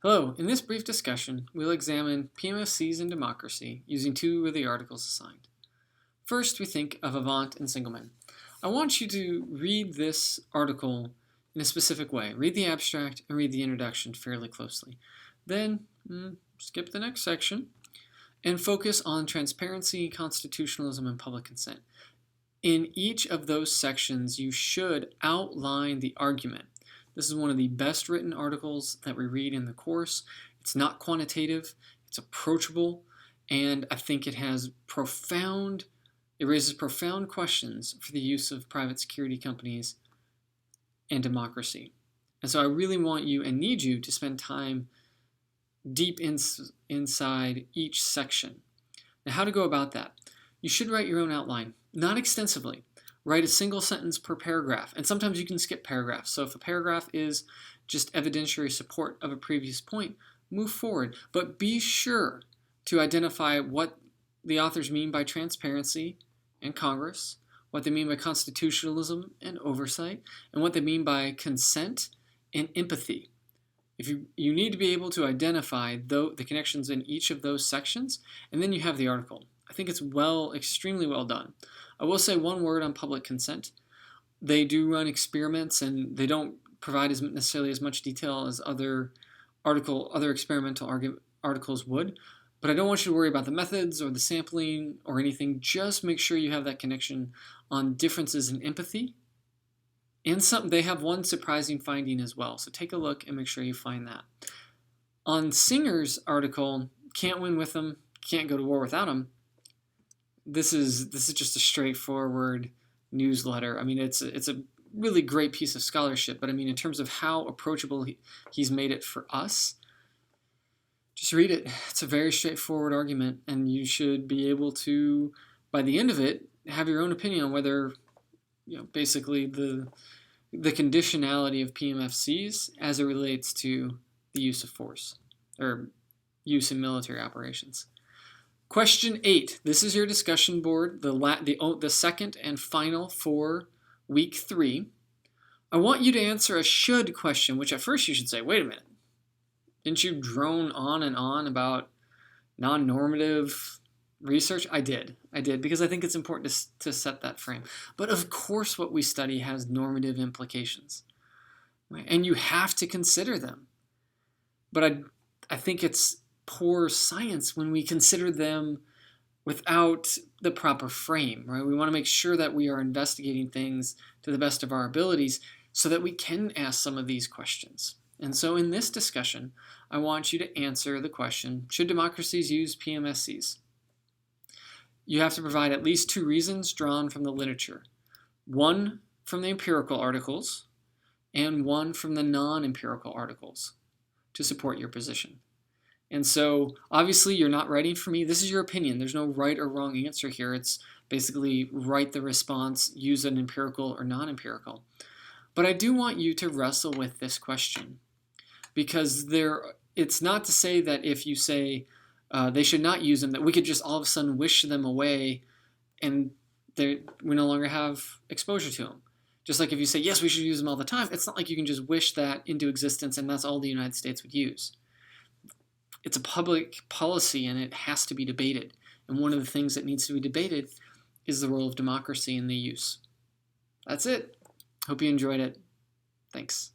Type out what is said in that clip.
Hello, in this brief discussion, we'll examine PMFCs and democracy using two of the articles assigned. First, we think of Avant and Singelman. I want you to read this article in a specific way. Read the abstract and read the introduction fairly closely. Then, skip the next section and focus on transparency, constitutionalism, and public consent. In each of those sections, you should outline the argument. This is one of the best written articles that we read in the course. It's not quantitative, it's approachable, and I think it raises profound questions for the use of private security companies and democracy. And so I really want you and need you to spend time deep inside each section. Now, how to go about that? You should write your own outline, not extensively. Write a single sentence per paragraph, and sometimes you can skip paragraphs. So if a paragraph is just evidentiary support of a previous point, move forward. But be sure to identify what the authors mean by transparency and Congress, what they mean by constitutionalism and oversight, and what they mean by consent and empathy. If you need to be able to identify the connections in each of those sections, and then you have the article. I think it's extremely well done. I will say one word on public consent. They do run experiments, and they don't provide necessarily as much detail as other experimental articles would. But I don't want you to worry about the methods or the sampling or anything. Just make sure you have that connection on differences in empathy. And they have one surprising finding as well. So take a look and make sure you find that. On Singer's article, Can't Win With Them, Can't Go to War Without Them, this is just a straightforward newsletter. I mean, it's a really great piece of scholarship, but I mean, in terms of how approachable he's made it for us, just read it. It's a very straightforward argument, and you should be able to, by the end of it, have your own opinion on whether, basically the conditionality of PMFCs as it relates to the use of force or use in military operations. Question 8. This is your discussion board, the second and final for week 3. I want you to answer a should question, which at first you should say, wait a minute. Didn't you drone on and on about non-normative research? I did, because I think it's important to set that frame. But of course what we study has normative implications, right? And you have to consider them. But I think it's poor science when we consider them without the proper frame, right? We want to make sure that we are investigating things to the best of our abilities so that we can ask some of these questions. And so in this discussion, I want you to answer the question, should democracies use PMSCs? You have to provide at least 2 reasons drawn from the literature. 1 from the empirical articles and 1 from the non-empirical articles to support your position. And so, obviously, you're not writing for me. This is your opinion. There's no right or wrong answer here. It's basically write the response, use an empirical or non-empirical. But I do want you to wrestle with this question, because it's not to say that if you say they should not use them, that we could just all of a sudden wish them away and we no longer have exposure to them. Just like if you say, yes, we should use them all the time, it's not like you can just wish that into existence and that's all the United States would use. It's a public policy, and it has to be debated. And one of the things that needs to be debated is the role of democracy in the use. That's it. Hope you enjoyed it. Thanks.